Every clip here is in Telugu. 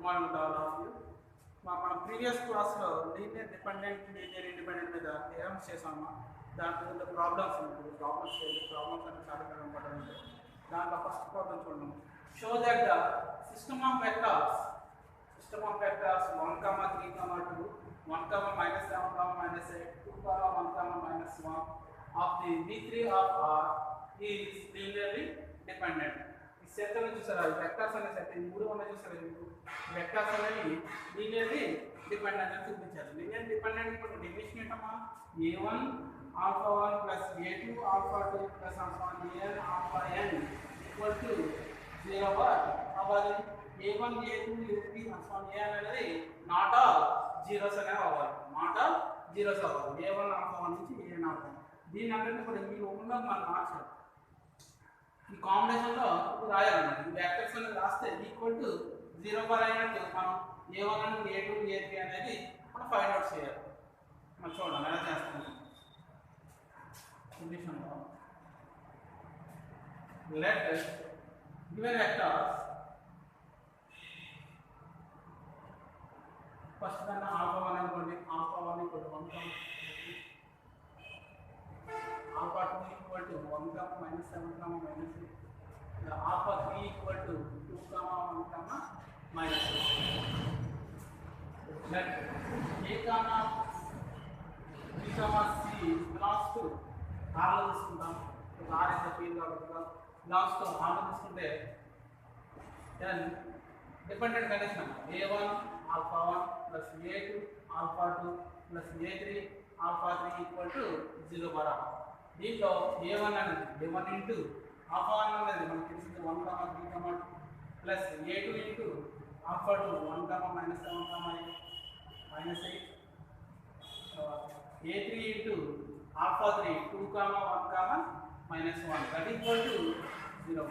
Morning to all of you. మన ప్రీవియస్ క్లాస్లో లీనియర్ డిపెండెంట్ లీనియర్ ఇండిపెండెంట్ మీద థియరమ్స్ చేసాము. దాంట్లో ప్రాబ్లమ్స్ ఉంటాయి. ప్రాబ్లమ్స్ అంటే చాలా ఇంపార్టెంట్ ఉంటాయి. దాంట్లో ఫస్ట్ ప్రాబ్లం చూడండి. Show that the system of vectors 1, 3, 2, 1, minus 7, minus 8, 2, 1, minus 1 of the V3 of R is linearly dependent. ఈ సెట్ అని చూసారా, వెక్టర్స్ అనే సెట్ ఈ మూడు ఉన్నాయి చూసారా, మీకు వెక్టర్స్ అనేవి లీనియర్లీ డిపెండెంట్ అని చూపించారు. లీనియర్ డిపెండెంట్ ఇప్పుడు డెఫినిషన్ ఏంటమ్మా, a1 alpha 1 plus a2 alpha 2 plus alpha n alpha n equal to 0 అవ్వాలి. a1 a2 a3 alpha n అనేది నాట్ ఆల్ జీరోస్ అనేవి అవ్వాలి. నాట్ ఆల్ జీరోస్ అవ్వాలి. a1 alpha 1 నుంచి an alpha 1. దీని అంటే ఇప్పుడు మీరు ఒకలా మనం మార్చాలి. ఈ కాంబినేషన్లో ఇప్పుడు రాయాలన్నమాట. ఈ వెక్టర్స్ అనేది రాస్తే ఈక్వల్ టు 0 బార్ అయినట్టు మనం a1 a2 a3 అనేది మనం ఫైండ్ అవుట్ చేయాలి. మనం చూడండి ఎలా చేస్తాం. కండిషన్లో లెట్ గివెన్ వెక్టర్స్ ఫస్ట్ దాన్ని ఆల్ఫా 1 అనుకోండి. Alpha 1 equal to 1, alpha 2 equal to 1, minus 7, minus 8, alpha 3 equal to 2, 1, minus 8. Let a, b, c belongs to R లో తీసుకుంటాం. ఆర్ ఇస్ ద ఫీల్డ్ కాబట్టి బిలాంగ్స్ టు ఆర్ లో తీసుకుంటే then dependent condition a1 alpha 1 plus a2 alpha 2 plus a3 alpha 3 equal to 0 bar. దీంట్లో a1 అనేది a1 ఇంటూ alpha 1 అనేది మనకి తెలిసింది 1, 3, 2 plus a2 into alpha 2 1, minus 7, minus 8, a3 into alpha 3 2, 1, minus 1 that equal to 0.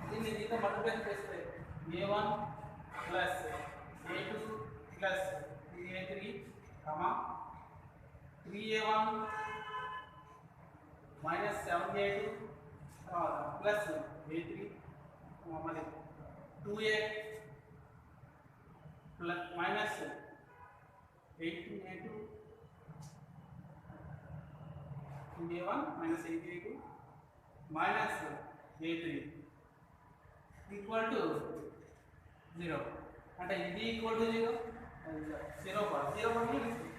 దీన్ని దీంతో మల్టిప్లై చేస్తే a1 plus a2 plus 3a3 3a1 minus 7a2 plus a3 మళ్ళీ 2a plus minus 8a2 2a1 minus 8a2 minus a3 equal to 0. అంటే ఇది ఈక్వల్ టు 0 0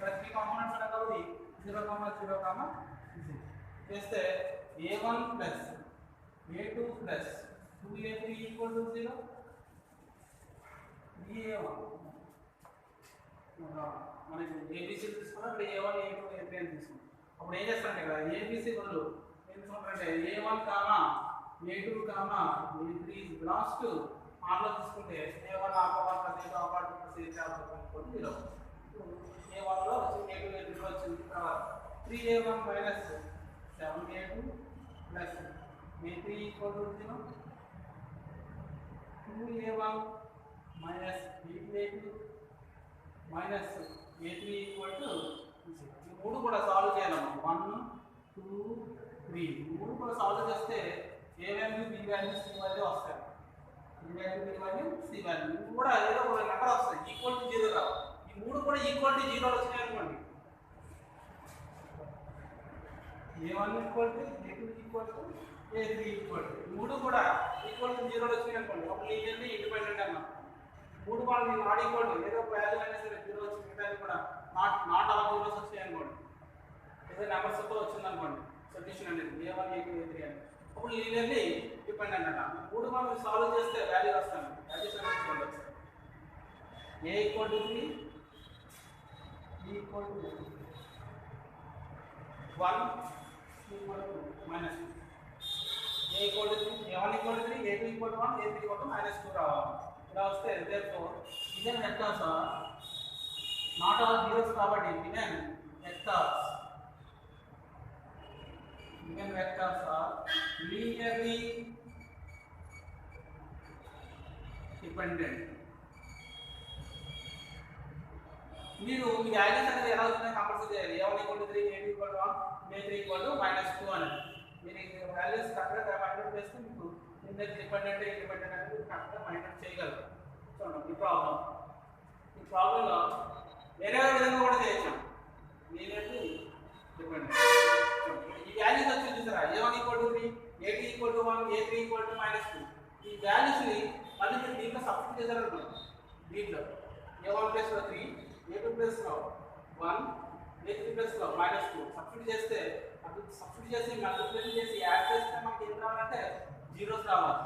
ప్రతి కాంపోనెంట్స్ ఉన్నాయి కాబట్టి 0, 0 చేస్తే a1 plus a2 plus 2a3 equal to 0. a1 మనకి ఏబిసి తీసుకున్నా ఇక్కడ a1 a2 a3 అని తీసుకున్నాం. అప్పుడు ఏం చేస్తారంటే ఇక్కడ ఏబిసి బదులు ఏం తీసుకుంటారంటే a1, a2, a3 belongs to R లో తీసుకుంటే a1 alpha 1 plus a2 alpha 2 plus a3 alpha 3 0. a1 లో వచ్చి a2 a3 వచ్చింది. తర్వాత 3a1 minus 7a2 plus a3 equal to 0. 2a1 minus 8a2 minus a3 equal to 0. ఈ మూడు కూడా సాల్వ్ చేయాలమ్మా. 1, 2, 3 మూడు కూడా సాల్వ్ చేస్తే a value b value c value వస్తాయి. b value b value c value కూడా ఏదో ఒక నెంబర్ వస్తాయి. ఈక్వల్ టు 0 రావాలి. ఈ మూడు కూడా ఈక్వల్ టు 0 వచ్చినాయి అనుకోండి. a1 equal to a2 equal to a3 equal to మూడు కూడా ఈక్వల్ టు 0 వచ్చినాయి అనుకోండి. అప్పుడు లీనియర్లీ ఇండిపెండెంట్ అన్నాం. మూడు వాళ్ళు నాట్ ఈక్వల్ టు ఏదో వాల్యూ అయినా సరే 0 వచ్చింది మిగతాది కూడా నాట్ ఆల్ జీరోస్ వచ్చాయి అనుకోండి. ఏదో నెంబర్స్ తో వచ్చింది అనుకోండి. సొల్యూషన్ అనేది a1 a2 a3 అని అప్పుడు లీనియర్లీ డిపెండెంట్ అన్న. మూడు మనం సాల్వ్ చేస్తే వాల్యూ వస్తాను. వాల్యూస్ అనేది చూడండి. a equal to 3, b equal to 1, c equal to minus 2. a equal to 3, a1 equal to 3, a2 equal to 1, a3 equal to minus 2 రావాలి. ఇలా వస్తే therefore given vectors are not all zeros కాబట్టి given vectors are linearly dependent. మీరు ఈ వాల్యూస్ అనేది ఎలా వస్తున్నాయి కంపల్సరీ చేయాలి. a1 equal to 3, a2 equal to 1, a3 equal to -2 అని మీరు ఈ వాల్యూస్ కరెక్ట్గా ఫైండ్ అవుట్ చేస్తే మీకు లీనియర్ డిపెండెంట్ ఇండిపెండెంట్ అనేది కరెక్ట్గా ఫైండ్ అవుట్ చేయగలరు. చూడండి ఈ ప్రాబ్లంలో వేరే విధంగా కూడా చేయొచ్చు. Linearly dependent. ఈ వాల్యూస్ వచ్చి చూసారా, a1 = 3, a2 = 1, a3 = -2. ఈ వాల్యూస్ ని మళ్ళీ మీరు దీంట్లో సబ్స్టిట్యూట్ చేశారనుకోండి. దీంట్లో a1 plus 3, a2 plus 1, a3 plus -2 substitute చేస్తే, అది సబ్స్టిట్యూట్ చేసి మల్టిప్లికేషన్ చేసి యాడ్ చేస్తే మనకి ఏం రావాలంటే జీరోస్ రావాలి.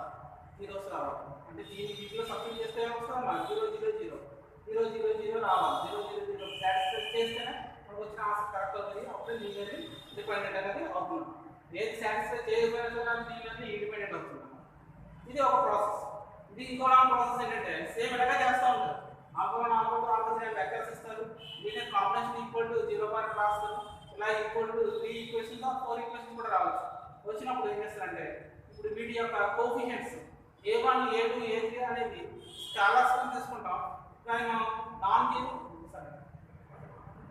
అంటే దీంట్లో సబ్స్టిట్యూట్ చేస్తే ఏమొస్తుందమ్మా 0 0 0 0 0 0 రావాలి. 0 0 0 సాటిస్ఫై చేస్తేనే మనకు వచ్చిన ఆన్సర్ కరెక్ట్ అవుతుంది. అప్పుడు లీనియర్లీ డిపెండెంట్ అనేది అవుతుంది. ఏది సాటిస్ఫై చేయకపోయినా కానీ లీనియర్లీ ఇండిపెండెంట్ అవుతుంది. ఇది ఒక ప్రాసెస్. ఇది ఇంకో ప్రాసెస్ ఏంటంటే సేమ్ ఇలాగే చేస్తూ ఉంటారు. ఆల్ఫా వెక్టర్స్ ఇస్తారు, linear combination equal to 0 point రాస్తారు. ఇలా ఈక్వల్ టు 3 ఈక్వేషన్స్ 4 ఈక్వేషన్స్ కూడా రావచ్చు. వచ్చినప్పుడు ఏం చేస్తారంటే ఇప్పుడు వీటి యొక్క కోఎఫిషియెంట్స్ a1 a2 a3 అనేది స్కేలార్స్ కింద తీసుకుంటాం. కానీ మనం నాన్ జీరో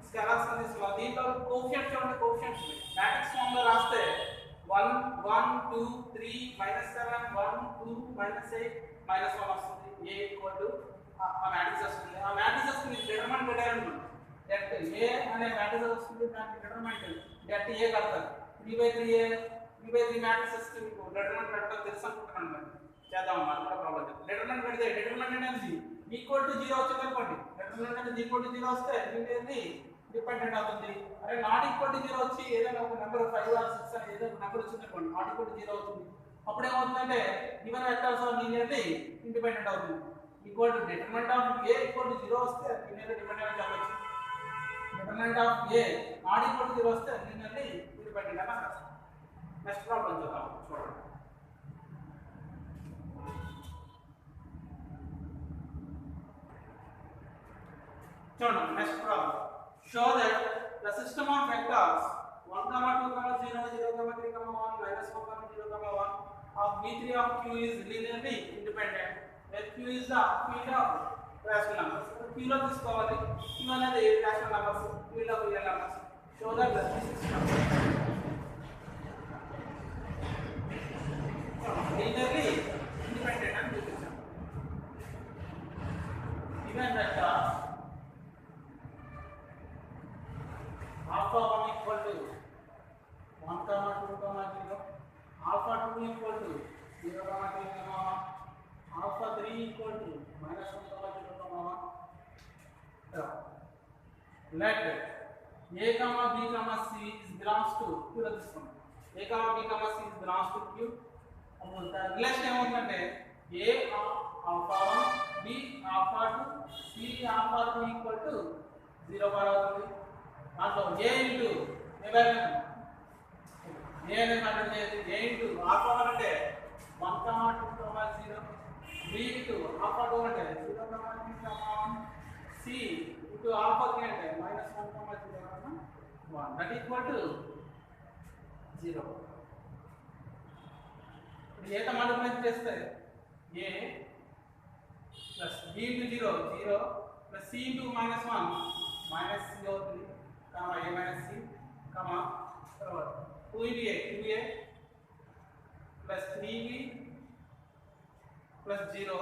స్కేలార్స్ కింద తీసుకుంటాం. దీంట్లో కోఎఫిషియెంట్స్ అంటే కోఎఫిషియెంట్స్ మ్యాట్రిక్స్ ఫామ్ లో రాస్తే 1 1 2 3 -7 1 2 -8 -1 వస్తుంది. a ఈక్వల్ టు ఆ మ్యాట్రిక్స్ వస్తుంది. ఆ మ్యాట్రిక్స్ ని డిటర్మినెంట్ పెట్టారనుకోండి, దట్ a అనే మ్యాట్రిక్స్ వస్తుంది. దానికి డిటర్మినెంట్ దట్ a కడతారు. 3/3 మ్యాట్రిక్స్ కి డిటర్మినెంట్ పెట్టడం తెలుసు అనుకుంటున్నాను. మరి చేద్దాం అన్నమాట. ప్రాబ్లం డిటర్మినెంట్ పెడితే డిటర్మినెంట్ అనేది ఈక్వల్ టు 0 వచ్చింది అనుకోండి. డిటర్మినెంట్ అనేది ఈక్వల్ టు 0 వస్తే లీనియర్లీ డిపెండెంట్ అవుతుంది. అరే నాట్ ఈక్వల్ టు 0 వచ్చి ఏదైనా ఒక నెంబర్ 5 or 6 అని ఏదో ఒక నెంబర్ వచ్చింది అనుకోండి, నాట్ ఈక్వల్ టు 0 అవుతుంది. అప్పుడు ఏమవుతుందంటే given vectors are linearly independent అవుతుంది. Equal to determinant of a equal to 0 వస్తే లీనియర్లీ డిపెండెంట్ అని చెప్పొచ్చు. Determinant of a not equal to 0 వస్తే లీనియర్లీ ఇండిపెండెంట్ అని అర్థం. నెక్స్ట్ ప్రాబ్లం చూద్దాం. చూడండి, next problem. Show that the system of vectors 1, 2, 0, 0, 3, 1, -1, 0, 1 of V3 of Q is linearly independent, where Q is the field of rational numbers. Q లో తీసుకోవాలి. Q అనేది rational numbers, Q లో real numbers. Show that the system linearly independent అని చూపించాం. Given vectors alpha 1 equal to 1, 2, 0, alpha 2 equal to 0, 3, 1, alpha 3 equal to -1, 0, 1. Let a, b, c is belongs to Q లో తీసుకుందాం. a, b, c is belongs to Q. అప్పుడు రిలేషన్ ఏమవుతుందంటే a alpha 1, b alpha 2, c alpha 2 equal to 0 bar అవుతుంది. దాంట్లో a into A value a అనేది మ్యాటర్ చేయాలి. a ఇంటూ ఆల్ఫా 1 అంటే 1, 2, 0, b ఇంటూ ఆల్ఫా 2 అంటే 0, 3, 1, c ఇంటూ ఆల్ఫా 3 అంటే -1, 0, 1 దట్ ఈక్వల్ టు 0. ఇప్పుడు a తో మల్టిప్లై చేస్తే a plus b into 0 0 plus c into -1 -c అవుతుంది. a minus c, తర్వాత 2a plus 3b plus 0,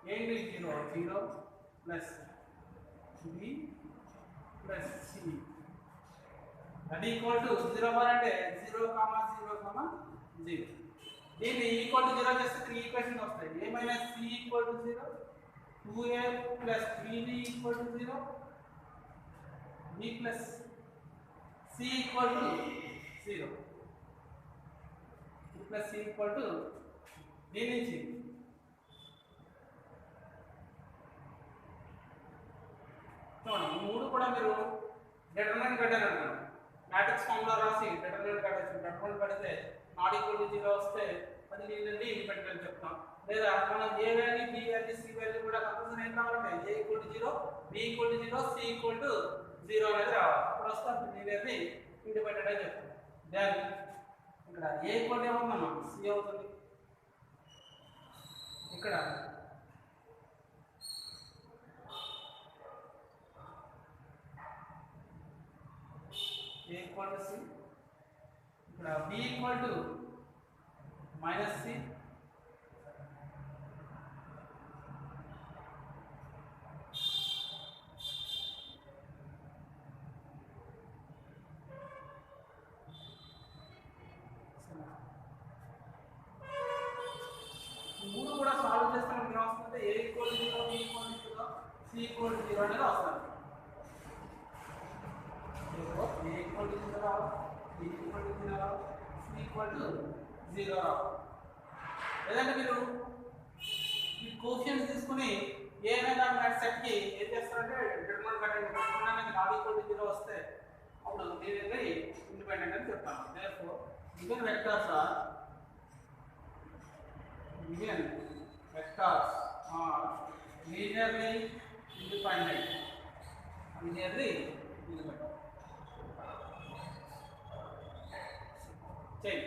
a into 0 0 plus b plus c that equal to 0 bar అంటే 0, 0, 0. దీన్ని ఈక్వల్ టు 0 చేస్తే 3 ఈక్వేషన్స్ వస్తాయి. a minus c equal to 0, 2a plus 3b equal to 0, b plus c equal to 0, b plus c equal to దీని నుంచి చూడండి. ఈ మూడు కూడా మీరు డిటర్మినెంట్ కట్టారనుకోండి, మ్యాట్రిక్స్ ఫార్ములా రాసి డిటర్మినెంట్ కట్టేసి డిటర్మినెంట్ కడితే నాట్ ఈక్వల్ టు 0 వస్తే అది లీనియర్లీ ఇండిపెండెంట్ అని చెప్తాం. లేదా మనం a value b value c value కూడా కంపల్సరీ ఏం రావాలంటే a equal to 0, b equal to 0, c equal to 0 అనేది రావాలి. అప్పుడు వస్తే అది లీనియర్లీ ఇండిపెండెంట్ అని చెప్తాం. దెన్ ఇక్కడ a ఈక్వల్ టు ఏమవుతుందమ్మా c అవుతుంది. ఇక్కడ a ఈక్వల్ టు c, ఇక్కడ b equal to -c, equal to 0 అనేది వస్తుంది. A ఈక్వల్ టు 0 రావాలి, B ఈక్వల్ టు 0 రావాలి, C ఈక్వల్ టు 0 రావాలి. లేదంటే మీరు ఈ కోషియన్స్ తీసుకుని ఏమైనా సెట్ కి ఏం చేస్తారంటే డిటర్మినెంట్ కట్టండి, డిటర్మినెంట్ నాట్ ఈక్వల్ టు 0 వస్తే అప్పుడు దీనిని ఇండిపెండెంట్ అని చెప్తాను. therefore given vectors are linearly independent. Change.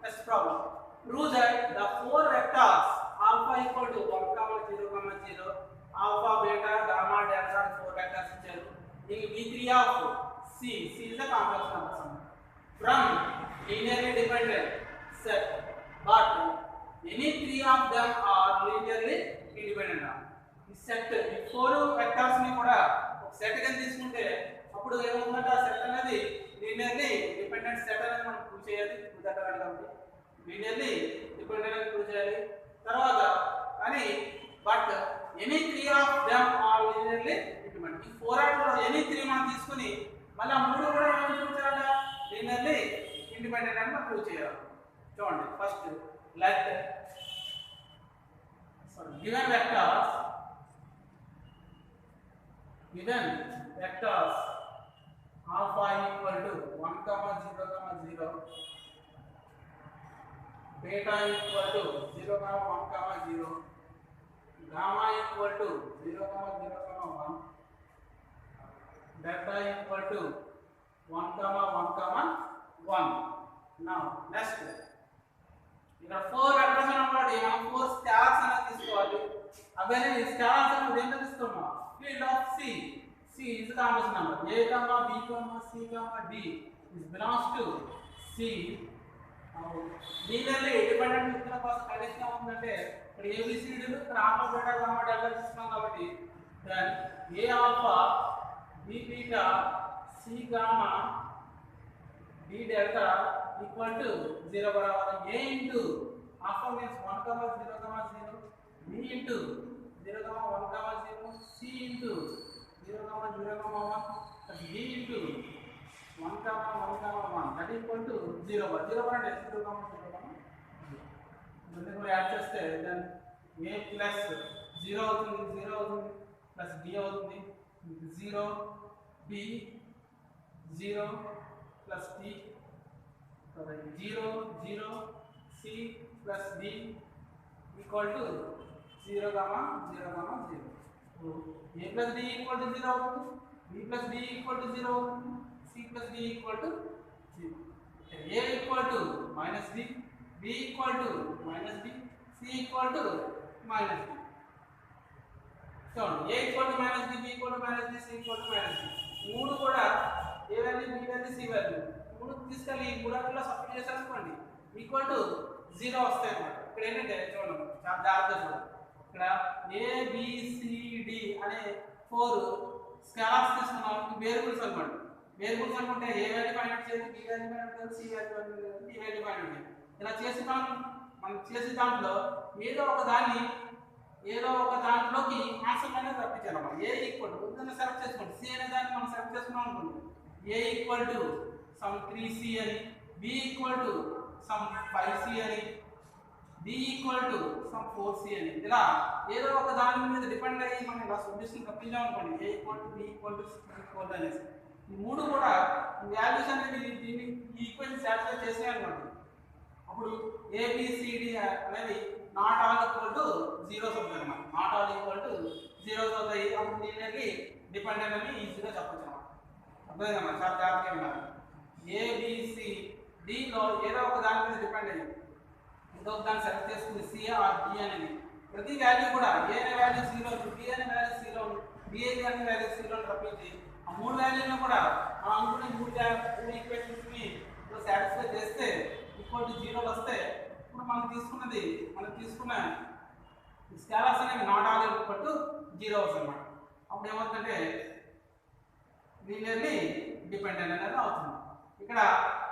Next problem. Prove that the four vectors alpha equal to 1, 0, 0, alpha, beta, gamma, delta, and four vectors in V3 of C. C is a complex number from linearly dependent set, but any three of them are linearly independent. This set, ఈ four vectors ని కూడా ఒక సెట్ గా తీసుకుంటే అప్పుడు ఏమవుతుందంటే ఆ సెట్ అనేది లీనియర్లీ డిపెండెంట్ సెట్ అని మనం ప్రూవ్ చేయాలి. ఉదాహరణ కాబట్టి లీనియర్లీ డిపెండెంట్ అని ప్రూవ్ చేయాలి. తర్వాత అని but any three of them are linearly independent. ఈ ఫోర్ ఆర్ట్లో ఎనీ త్రీ మనం తీసుకుని మళ్ళీ ఆ మూడు కూడా ఏమని ప్రూవ్ చేయాలి? లీనియర్లీ ఇండిపెండెంట్ అని మనం ప్రూవ్ చేయాలి. చూడండి, first let given vectors alpha equal to 1, 0, 0, beta equal to 0, 1, 0, gamma equal to 0, 0, 1, delta equal to 1, 1, 1. Now next ఇక్కడ 4 వెక్టర్స్ అన్నమాట. మనం 4 స్కేలార్స్ అనేది తీసుకోవాలి. అవన్నీ స్కేలార్స్ అనేది దేంట్లో తీసుకున్నాం? Field of C. C is the complex number. A, B, C, D is belongs to C. Linearly independent ఇస్తున్న కోసం కండిషన్ ఏముందంటే ఇక్కడ ABCD ఇక్కడ ఆల్ఫా బీటా గామా డెల్టా తీసుకున్నాం కాబట్టి then A alpha B beta C gamma D delta equal to 0 బరాబర్ A into alpha means 1, 0, 0, B into 0, 1, 0, C into 0, 0, 1 plus D into 1, 1, 1 that equal to 0, 0 అంటే 0, 0, 1 కూడా యాడ్ చేస్తే then A plus 0 అవుతుంది, 0 అవుతుంది plus D అవుతుంది, 0 B 0 plus D 0, 0 C plus D equal to 0, 0, 0. So A plus D equal to 0 అవుతుంది, B plus D equal to 0 అవుతుంది, C plus D equal to 0. A equal to minus D, B equal to minus D, C equal to minus D. So A equal to minus D, B equal to minus D, C equal to minus D. మూడు కూడా A value, B value, C value మూడు తీసుకెళ్ళి ఈ మూడాట్లో సబ్స్టిట్యూట్ చేసేసుకోండి ఈక్వల్ టు 0 వస్తాయి అన్నమాట. ఇక్కడ ఏంటంటే చూడండి, చాలా జాగ్రత్తగా చూడండి. ఇక్కడ ABCD అనే 4 స్కేలార్స్ తీసుకున్నాం. వేరియబుల్స్ అన్నమాట. వేరియబుల్స్ అనుకుంటే A వాల్యూ ఫైండ్ అవుట్ చేయాలి, B వాల్యూ ఫైండ్ అవుట్ చేయాలి, C వాల్యూ ఫైండ్ అవుట్ చేయాలి, D వాల్యూ ఫైండ్ అవుట్ చేయాలి. ఇలా మనం చేసే దాంట్లో ఏదో ఒక దాంట్లోకి ఆన్సర్ అనేది రప్పించాలన్నమాట. A ఈక్వల్ టు ఉదాహరణ సెలెక్ట్ చేసుకోండి. C అనే దాన్ని మనం సెలెక్ట్ చేసుకున్నాం అనుకోండి. A equal to some 3C అని, B equal to some 5C అని, D equal to some 4C అని, ఇలా ఏదో ఒక దాని మీద డిపెండ్ అయ్యి మనం ఇలా సొల్యూషన్ రప్పించాం అనుకోండి. A equal to B equal to C equal అనేసి ఈ మూడు కూడా వాల్యూస్ అనేది దీన్ని ఈ ఈక్వేషన్ సాటిస్ఫై చేసాయి అనుకోండి. అప్పుడు ABCD అనేది నాట్ ఆల్ ఈక్వల్ టు 0 అవుతుంది అన్నమాట. నాట్ ఆల్ ఈక్వల్ టు 0 అవుతాయి. అప్పుడు దీనికి డిపెండెంట్ అని ఈజీగా చెప్పచ్చు అన్నమాట. అర్థమైందమ్మా? చాలా జాగ్రత్తగా ఉన్నారు. ABCDలో ఏదో ఒక దాని మీద డిపెండ్ అయ్యి ఇంకొక దాన్ని సెలెక్ట్ చేసుకుంది C ఆర్ D అనేది. ప్రతి వాల్యూ కూడా A అనే వాల్యూ 0, B అనే వాల్యూ 0, B అనే వాల్యూ 0 రప్పించి ఆ మూడు వాల్యూలను కూడా మనం అనుకునే మూడు ఈక్వేషన్స్ ని సాటిస్ఫై చేస్తే ఈక్వల్ టు 0 వస్తే ఇప్పుడు మనం తీసుకున్న స్కేలార్స్ అనేవి నాట్ ఆల్ ఈక్వల్ టు 0 అవుతుంది అన్నమాట. అప్పుడు ఏమవుతుందంటే లీనియర్లీ డిపెండెంట్ అనేది అవుతుంది. ఇక్కడ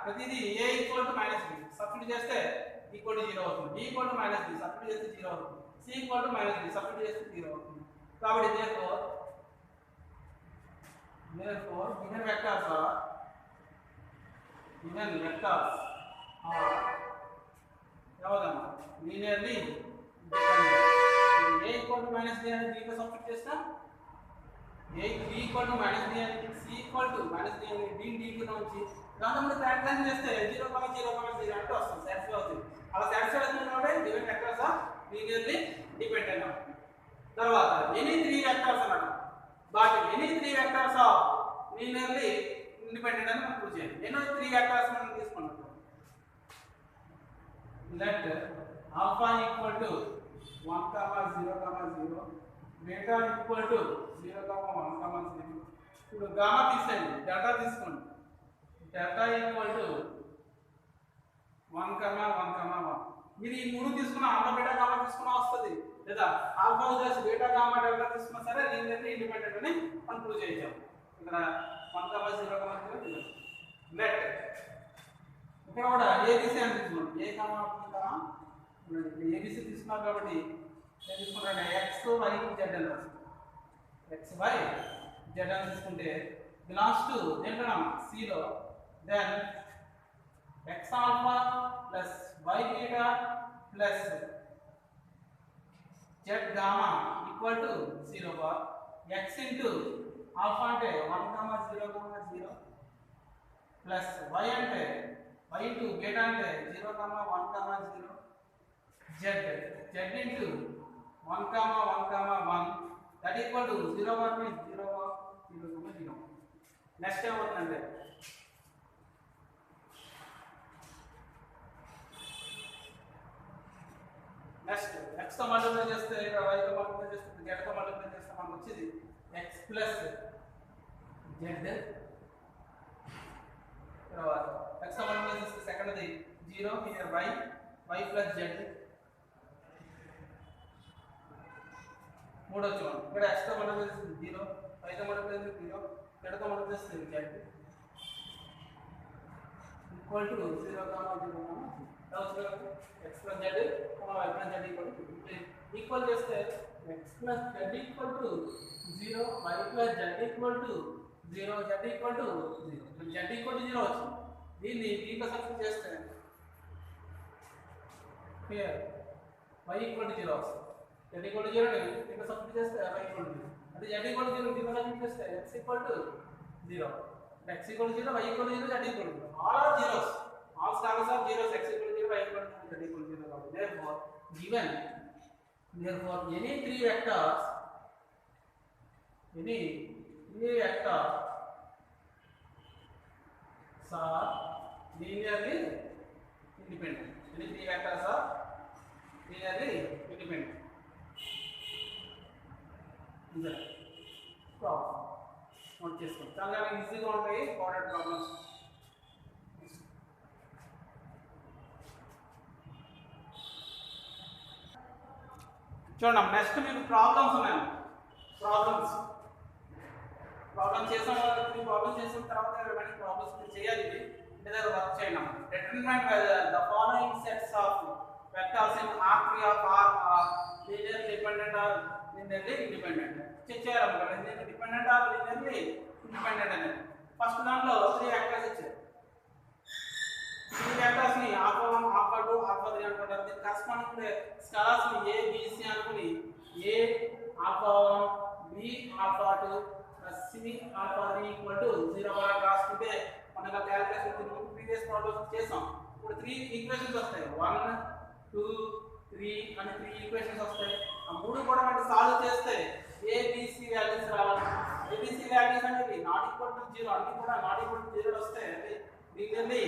ప్రతిదీ a equal to minus B substitute చేస్తే ఈక్వల్ టు 0 అవుతుంది, b equal to minus B substitute చేస్తే 0 అవుతుంది, c equal to minus B substitute చేస్తే 0 అవుతుంది. కాబట్టి therefore given vectors are linearly dependent. a equal to minus b అనేది b లో సబ్స్టిట్యూట్ చేస్తాం, a b equal to minus b అనేది c equal to minus b అనేది d d కి నుంచి దాంతో మనం ట్రాన్స్లేషన్ చేస్తే 0,0,0 అంటే వస్తుంది, సాటిస్ఫై అవుతుంది. అలా సాటిస్ఫై అవుతుంది కాబట్టి given vectors are linearly dependent అవుతుంది. తర్వాత ఎనీ 3 వెక్టర్స్ అన్నమాట, but any 3 vectors are linearly independent అని మనం ప్రూవ్ చేయాలి. ఎన్నో 3 వెక్టర్స్ మనం తీసుకున్నాం. let alpha equal to 1, 0, 0, beta equal to 0, 1, 0. ఇప్పుడు గామా తీసేయండి, డెల్టా తీసుకోండి. Delta equal to 1, 1, 1. మీరు ఈ మూడు తీసుకున్న ఆల్ఫా బీటా గామా తీసుకున్నా వస్తుంది, లేదా ఆల్ఫా వదిలేసి బీటా గామా డెల్టా తీసుకున్నా సరే లీనియర్లీ ఇండిపెండెంట్ అని మనం ప్రూవ్ చేయొచ్చు. ఇక్కడ 1, 0, 0. లెట్ ఇక్కడ కూడా ఏబిసి అని తీసుకోండి, ఏ కామా ఏబిసి తీసుకున్నారు కాబట్టి ఏం తీసుకుంటారంటే ఎక్స్ వై జెడ్ అని రాసుకోండి. ఎక్స్ వై జెడ్ అని తీసుకుంటే బిలాంగ్స్ టు దేంట్లో సిలో, then x alpha plus y beta plus z gamma equal to 0 for x into alpha అంటే 1, 0, 0 ప్లస్ వై అంటే y into beta అంటే 0, 1, 0 z into 1, 1, 1 that equal to 0, 1 means 0, 1, 0, 0. Next ఏమవుతుందంటే నెక్స్ట్ x తో మల్టిప్లై చేస్తే ఇక్కడ y తో మల్టిప్లై చేస్తే z తో మల్టిప్లై చేస్తే మనకు వచ్చేది x ప్లస్ z. తర్వాత x తో మల్టిప్లై చేస్తే సెకండ్ది 0 హియర్ y ప్లస్ z. మూడో చూడండి, ఇక్కడ x తో మల్టిప్లై చేస్తే 0, y తో మల్టిప్లై చేస్తే 0, z తో మల్టిప్లై చేస్తే z equal to 0, 0, 0. x plus z, y plus z equal to 2. Equal చేస్తే x plus z equal to 0, y plus z equal to 0, z equal to 0. z equal to 0 వచ్చింది. దీన్ని దీంట్లో సబ్స్టిట్యూట్ చేస్తే here y equal to 0 వస్తుంది. z equal to 0 ని దీంట్లో సబ్స్టిట్యూట్ చేస్తే y equal to 0. అంటే z equal to 0 దీంట్లో సబ్స్టిట్యూట్ చేస్తే x equal to 0. x equal to 0, y equal to 0, z equal to 0. All are zeros. All scalars are zeros. X equal to 0, y equal to 0, z equal to 0. Therefore, given any three vectors are linearly independent. Any three vectors are linearly independent. This is problem. Note చేసుకోండి, చాలా ఈజీగా ఉంటాయి ఇంపార్టెంట్ ప్రాబ్లమ్స్. చూడండి, నెక్స్ట్ మీకు ప్రాబ్లమ్స్ ఉన్నాయి. ప్రాబ్లమ్ చేసాం, ప్రాబ్లమ్ చేసిన తర్వాత రిమైనింగ్ ప్రాబ్లమ్స్ మీరు చేయాలి. లేదా వర్క్ చేయండి. Determinant the following sets of vectors in R3 of R are linearly dependent or linearly independent. Check చేయాలన్నమాట, linearly dependent or linearly independent అనేది. ఫస్ట్ దాంట్లో 3 వెక్టర్స్ ఇచ్చారు. 3 వెక్టర్స్ ని α1, α2, α3 అనుకుంటారు. దీని కరెస్పాండింగ్ స్కేలార్స్ ని a b c అనుకుని a α1 b α2 c α3 equal to 0 వరకు రాసుకుంటే మనకు క్యాలిక్యులేషన్ ప్రీవియస్ ప్రాబ్లమ్స్ చేసాం. ఇప్పుడు 3 ఈక్వేషన్స్ వస్తాయి. 1, 2, 3 అని 3 ఈక్వేషన్స్ వస్తాయి. ఆ మూడు కూడా మనం సాల్వ్ చేస్తే a b c వాల్యూస్ రావాలి. a b c వాల్యూస్ అనేవి నాట్ ఈక్వల్ టు 0, అన్ని కూడా నాట్ ఈక్వల్ టు 0 వస్తే లీనియర్లీ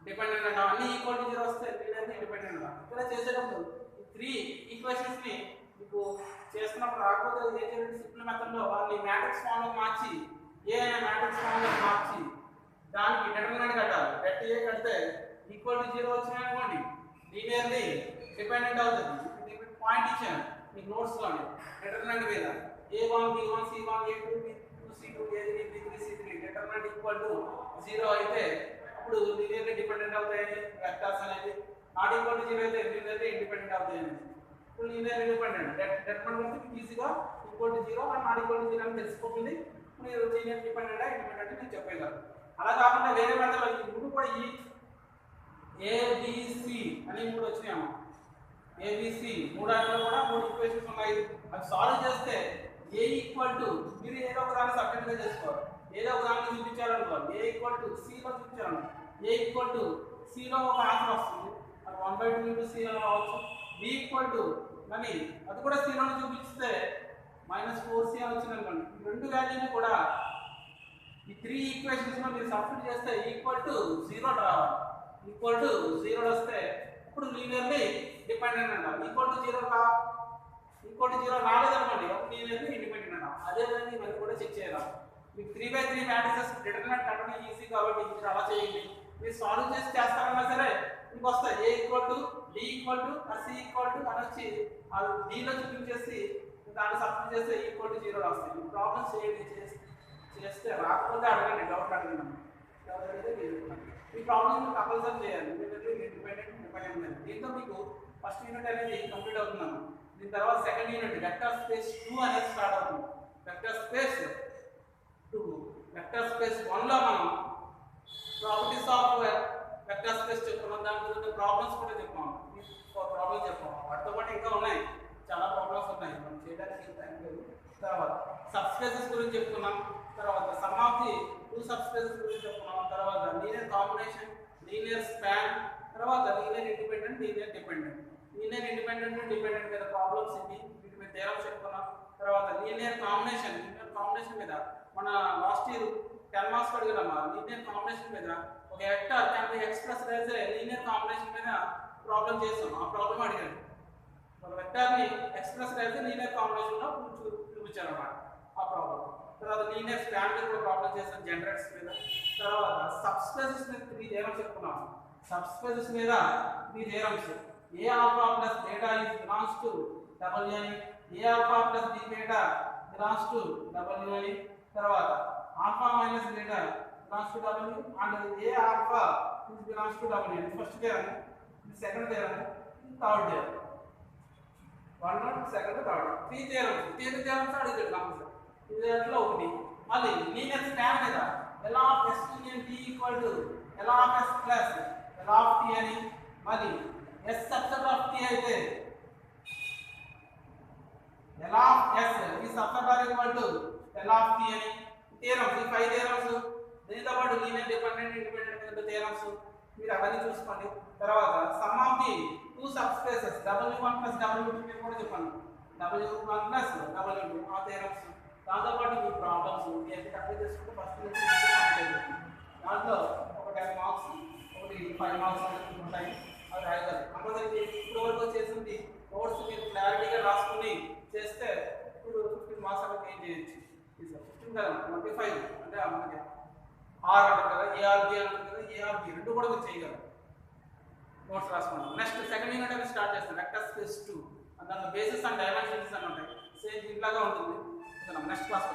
డిపెండెంట్ అంటాం. అన్ని ఈక్వల్ టు 0 వస్తే లీనియర్లీ ఇండిపెండెంట్ అంటాం. ఇక్కడ చేసేటప్పుడు ఈ 3 ఈక్వేషన్స్ ని మీకు చేస్తున్నప్పుడు రాకపోతే ఏం చేయాలి, సింపుల్ మెథడ్ లో వాళ్ళని మ్యాట్రిక్స్ ఫామ్ లో మార్చి ఏ అనే మ్యాట్రిక్స్ ఫామ్ లో మార్చి దానికి డిటర్మినెంట్ కట్టాలి. డెట్ ఏ కడితే ఈక్వల్ టు 0 వచ్చినా అనుకోండి లీనియర్లీ డిపెండెంట్ అవుతుంది. మీకు పాయింట్ ఇచ్చాను మీకు నోట్స్ లోనే డిటర్మినెంట్ మీద a1 b1 c1 a2 b2 C2 A3 B3 C3 determinant equal to 0 అయితే అప్పుడు లీనియర్లీ డిపెండెంట్ అవుతాయని వెక్టర్స్ అనేది, నాట్ ఈక్వల్ టు 0 అయితే లీనియర్లీ ఇండిపెండెంట్ అవుతాయని. ఇప్పుడు లీనియర్ ఇండిపెండెంట్ డిటర్మినెంట్ వచ్చి ఈజీగా equal to 0 and not equal to 0 అని తెలిసిపోతుంది. మీరు లీనియర్ డిపెండెంట్ ఇండిపెండెంట్ నేను చెప్పగలను. అలా కాకుండా వేరే మెథడ్లో ఈ మూడు కూడా ఈ ABC అని మూడు వచ్చినాయమ్మా. ABC మూడు అంటే కూడా మూడు ఈక్వేషన్స్ ఉన్నాయి. అవి సాల్వ్ చేస్తే A ఈక్వల్ టు మీరు ఏదో ఒక దాన్ని సబ్స్టిట్యూట్ గా చేసుకోవాలి. ఏదో ఒక దాన్ని చూపించాలనుకోవాలి. A ఈక్వల్ టు C లో చూపించాలనుకో, A ఈక్వల్ టు C లో ఒక ఆన్సర్ వస్తుంది. అది 1/2 ఇంటూ C లో రావచ్చు. B ఈక్వల్ టు కానీ అది కూడా C లోనే చూపిస్తే -4C అని వచ్చింది అనుకోండి. ఈ రెండు వాల్యూని కూడా ఈ 3 ఈక్వేషన్స్ లో మీరు సబ్స్టిట్యూట్ చేస్తే ఈక్వల్ టు 0 రావాలి. ఈక్వల్ టు 0 వస్తే ఇప్పుడు లీనియర్లీ డిపెండెంట్ అంటారు. ఈక్వల్ టు 0 రాలేదనుకోండి అప్పుడు లీనియర్లీ ఇండిపెండెంట్ అంటాం. అదే విధంగా ఇవన్నీ కూడా చెక్ చేయాలి. మీకు 3/3 మ్యాట్రిసెస్ డిటర్మినెంట్ కట్టడం ఈజీ కాబట్టి మీరు అలా చేయండి. మీరు సాల్వ్ చేసి చేస్తారన్నా సరే మీకు వస్తాయి. A equal to D equal to C equal to అని వచ్చి అది D లో చూపించేసి దాన్ని సబ్స్టిట్యూట్ చేస్తే ఈక్వల్ టు 0 వస్తాయి. ఈ ప్రాబ్లమ్స్ చేస్తే రాకపోతే అడగండి, డౌట్ అడగండి. ఈ ప్రాబ్లమ్ కంపల్సరీ చేయాలి. ఇండిపెండెంట్ దీంతో మీకు ఫస్ట్ యూనిట్ అనేది కంప్లీట్ అవుతున్నాను. దీని తర్వాత సెకండ్ యూనిట్ వెక్టర్ స్పేస్ 2 అనేది స్టార్ట్ అవుతుంది. వెక్టర్ స్పేస్ 2 వెక్టర్ స్పేస్ 1 లో మనం ప్రాపర్టీస్ ఆఫ్ వెక్టర్ స్పేస్ చెప్పుకున్నాం. దాని గురించి ప్రాబ్లమ్స్ కూడా చెప్పుకున్నాం. ప్రాబ్లమ్స్ చెప్పుకున్నాం. వాటితో పాటు ఇంకా ఉన్నాయి, చాలా ప్రాబ్లమ్స్ ఉన్నాయి మనం చేయడానికి టైం లేదు. తర్వాత సబ్ స్పేసెస్ గురించి చెప్పుకున్నాం. తర్వాత some of the 2 sub spaces గురించి చెప్పుకున్నాం. తర్వాత లీనియర్ కాంబినేషన్, లీనియర్ స్పాన్, తర్వాత linear independent, linear dependent. Linear independent dependent మీద ప్రాబ్లమ్స్ ఇవి, వీటి మీద థియరమ్స్ చెప్పుకున్నాం. తర్వాత లీనియర్ కాంబినేషన్ మీద మన లాస్ట్ ఇయర్ 10 మార్క్స్ అడిగామా. లీనియర్ కాంబినేషన్ మీద ఒక vector can be expressed as a linear combination మీద ప్రాబ్లం చేస్తాం. ఆ ప్రాబ్లం అడిగాను. ఒక వెక్టర్ ని expressed as a linear combination లో చూపించారు అన్నమాట ఆ ప్రాబ్లం. తర్వాత లీనియర్ స్పాన్ మీద కూడా ప్రాబ్లం చేస్తాం, జనరేటర్స్ మీద. తర్వాత సబ్ స్పేసెస్ మీద 3 థియరమ్స్ చెప్పుకున్నాం. సబ్ స్పేసెస్ మీద 3 theorems. A alpha plus beta is belongs to W అని, A alpha plus B beta belongs to W అని, తర్వాత alpha minus beta belongs to W and A alpha is belongs to W అని first theorem, second theorem, third theorem. 1 second third 3 theorems అడిగాడు కంపల్సరీ. ఇది అట్లా ఒకటి. మళ్ళీ లీనియర్ స్పాన్ మీద L of S union T equal to L of S plus L of T అని, మళ్ళీ S subset of T అయితే L of S ఈ subset are equal to L of T అని థియరమ్స్. ఈ 5 థియరమ్స్ దీంతో పాటు లీనియర్ డిపెండెంట్ ఇండిపెండెంట్ థియరమ్స్ మీరు అవన్నీ చూసుకోండి. తర్వాత some of the 2 sub spaces W1 plus W2 మీరు కూడా చెప్పండి. W1 plus W2 ఆ థియరమ్స్. దాంతో పాటు ఈ ప్రాబ్లమ్స్ ఇవన్నీ కంప్లీట్ చేసుకుంటే ఫస్ట్ దాంట్లో ఒక 10 మార్క్స్ ఒకటి 5 మార్క్స్ ఉంటాయి. అది రాయగలరు కంపల్సరీ. ఇప్పుడు వరకు చేసింది నోట్స్ మీరు క్లారిటీగా రాసుకుని చేస్తే ఇప్పుడు 15 మార్క్స్ అలా గెయిన్ చేయొచ్చు. 15 కదా 25 అంటే మనకి ఆర్ అంటారు కదా, ARB అంటారు కదా, ARB రెండు కూడా మీరు చేయగలరు. నోట్స్ రాసుకున్నాం. నెక్స్ట్ సెకండ్ యూనిట్ అనేది స్టార్ట్ చేస్తాం. వెక్టర్ స్పేస్ 2 దాంట్లో బేసిస్ అండ్ డైమెన్షన్స్ అని ఉంటాయి. సేమ్ ఇట్లాగా ఉంటుంది. Next class